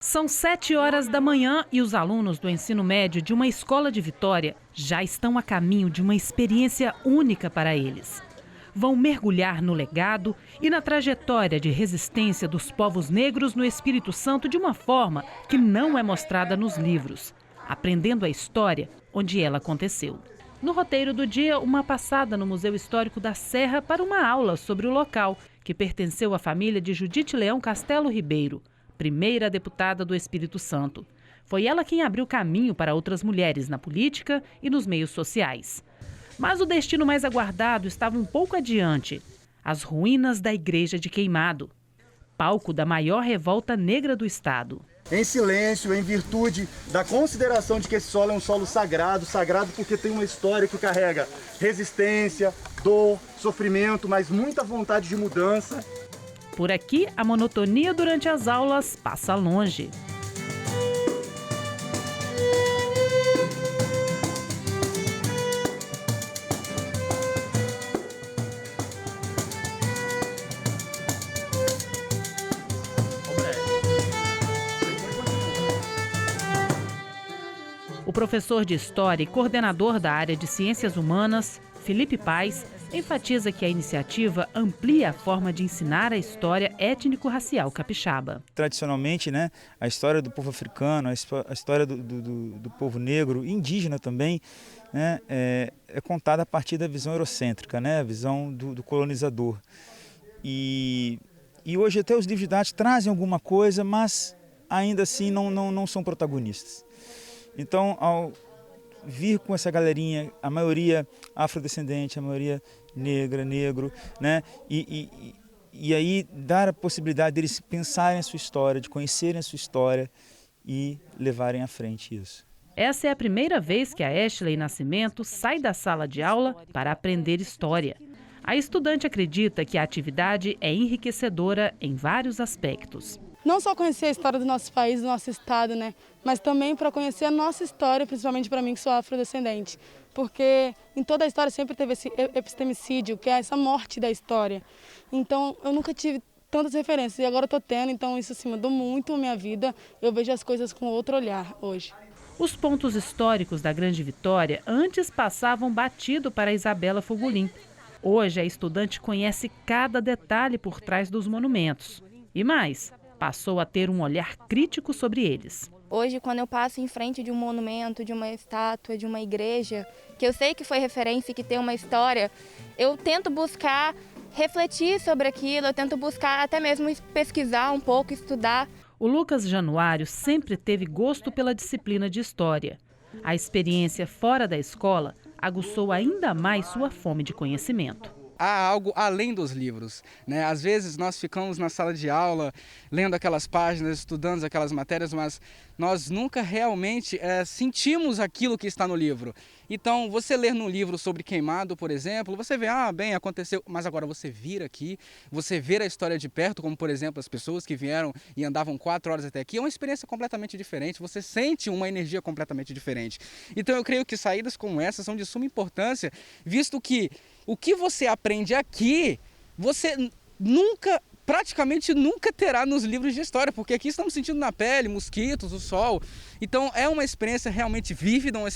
São 7 horas da manhã e os alunos do ensino médio de uma escola de Vitória já estão a caminho de uma experiência única para eles. Vão mergulhar no legado e na trajetória de resistência dos povos negros no Espírito Santo de uma forma que não é mostrada nos livros, aprendendo a história onde ela aconteceu. No roteiro do dia, uma passada no Museu Histórico da Serra para uma aula sobre o local, que pertenceu à família de Judite Leão Castelo Ribeiro, primeira deputada do Espírito Santo. Foi ela quem abriu caminho para outras mulheres na política e nos meios sociais. Mas o destino mais aguardado estava um pouco adiante: as ruínas da Igreja de Queimado, palco da maior revolta negra do estado. Em silêncio, em virtude da consideração de que esse solo é um solo sagrado, sagrado porque tem uma história que carrega resistência, dor, sofrimento, mas muita vontade de mudança. Por aqui, a monotonia durante as aulas passa longe. O professor de História e coordenador da área de Ciências Humanas, Felipe Paes, enfatiza que a iniciativa amplia a forma de ensinar a história étnico-racial capixaba. Tradicionalmente, a história do povo africano, a história do povo negro, indígena também, é contada a partir da visão eurocêntrica, a visão do colonizador. E hoje até os livros didáticos trazem alguma coisa, mas ainda assim não são protagonistas. Então, ao vir com essa galerinha, a maioria afrodescendente, a maioria negra, negro, e aí dar a possibilidade deles pensarem a sua história, de conhecerem a sua história e levarem à frente isso. Essa é a primeira vez que a Ashley Nascimento sai da sala de aula para aprender história. A estudante acredita que a atividade é enriquecedora em vários aspectos. Não só conhecer a história do nosso país, do nosso estado, mas também para conhecer a nossa história, principalmente para mim que sou afrodescendente. Porque em toda a história sempre teve esse epistemicídio, que é essa morte da história. Então eu nunca tive tantas referências e agora estou tendo, então isso mudou muito a minha vida. Eu vejo as coisas com outro olhar hoje. Os pontos históricos da Grande Vitória antes passavam batido para Isabela Fogolin. Hoje a estudante conhece cada detalhe por trás dos monumentos. E mais, passou a ter um olhar crítico sobre eles. Hoje, quando eu passo em frente de um monumento, de uma estátua, de uma igreja, que eu sei que foi referência e que tem uma história, eu tento buscar refletir sobre aquilo, eu tento buscar até mesmo pesquisar um pouco, estudar. O Lucas Januário sempre teve gosto pela disciplina de história. A experiência fora da escola aguçou ainda mais sua fome de conhecimento. Há algo além dos livros, Às vezes nós ficamos na sala de aula, lendo aquelas páginas, estudando aquelas matérias, mas nós nunca realmente sentimos aquilo que está no livro. Então, você ler num livro sobre Queimado, por exemplo, você vê, bem, aconteceu, mas agora você vir aqui, você ver a história de perto, como por exemplo as pessoas que vieram e andavam 4 horas até aqui, é uma experiência completamente diferente, você sente uma energia completamente diferente. Então eu creio que saídas como essa são de suma importância, visto que o que você aprende aqui, você praticamente nunca terá nos livros de história, porque aqui estamos sentindo na pele, mosquitos, o sol. Então é uma experiência realmente vívida, uma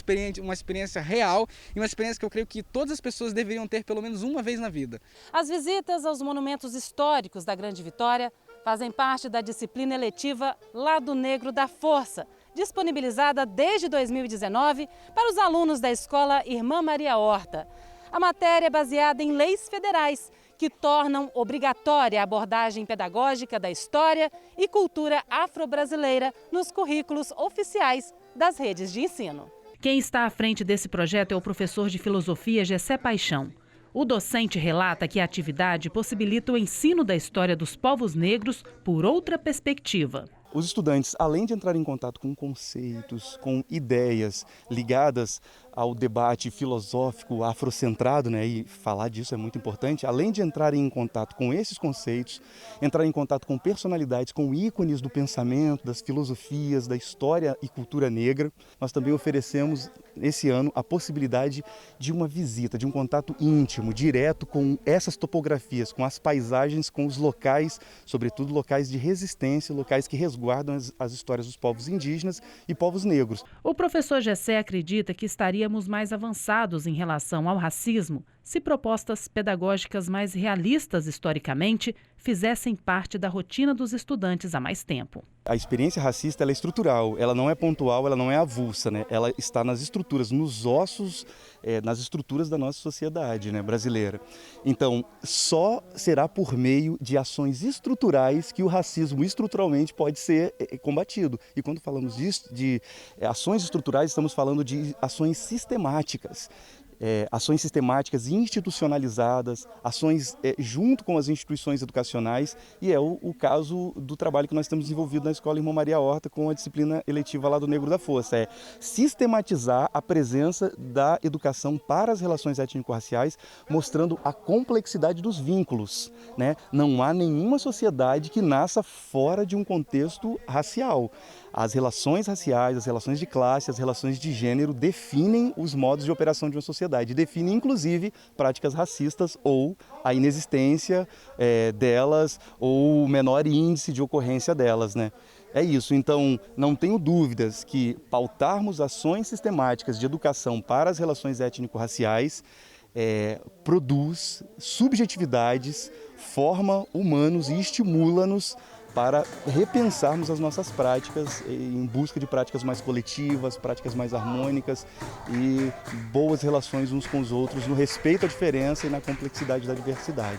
experiência real e uma experiência que eu creio que todas as pessoas deveriam ter pelo menos uma vez na vida. As visitas aos monumentos históricos da Grande Vitória fazem parte da disciplina eletiva Lado Negro da Força, disponibilizada desde 2019 para os alunos da escola Irmã Maria Horta. A matéria é baseada em leis federais que tornam obrigatória a abordagem pedagógica da história e cultura afro-brasileira nos currículos oficiais das redes de ensino. Quem está à frente desse projeto é o professor de filosofia Gessé Paixão. O docente relata que a atividade possibilita o ensino da história dos povos negros por outra perspectiva. Os estudantes, além de entrar em contato com conceitos, com ideias ligadas ao debate filosófico afrocentrado, né, e falar disso é muito importante, além de entrarem em contato com esses conceitos, entrar em contato com personalidades, com ícones do pensamento, das filosofias, da história e cultura negra, nós também oferecemos esse ano a possibilidade de uma visita, de um contato íntimo, direto com essas topografias, com as paisagens, com os locais, sobretudo locais de resistência, locais que resguardam as histórias dos povos indígenas e povos negros. O professor Gessé acredita que estaríamos mais avançados em relação ao racismo se propostas pedagógicas mais realistas historicamente fizessem parte da rotina dos estudantes há mais tempo. A experiência racista ela é estrutural, ela não é pontual, ela não é avulsa, né? Ela está nas estruturas, nos ossos, nas estruturas da nossa sociedade, né, brasileira. Então, só será por meio de ações estruturais que o racismo estruturalmente pode ser combatido. E quando falamos disso, de ações estruturais, estamos falando de ações sistemáticas. Ações sistemáticas institucionalizadas, ações junto com as instituições educacionais, e é o caso do trabalho que nós temos desenvolvido na Escola Irmã Maria Horta com a disciplina eletiva lá do Negro da Força, é sistematizar a presença da educação para as relações étnico-raciais, mostrando a complexidade dos vínculos, né? Não há nenhuma sociedade que nasça fora de um contexto racial. As relações raciais, as relações de classe, as relações de gênero definem os modos de operação de uma sociedade, definem inclusive práticas racistas ou a inexistência delas ou o menor índice de ocorrência delas, né? É isso, então não tenho dúvidas que pautarmos ações sistemáticas de educação para as relações étnico-raciais produz subjetividades, forma humanos e estimula-nos para repensarmos as nossas práticas em busca de práticas mais coletivas, práticas mais harmônicas e boas relações uns com os outros no respeito à diferença e na complexidade da diversidade.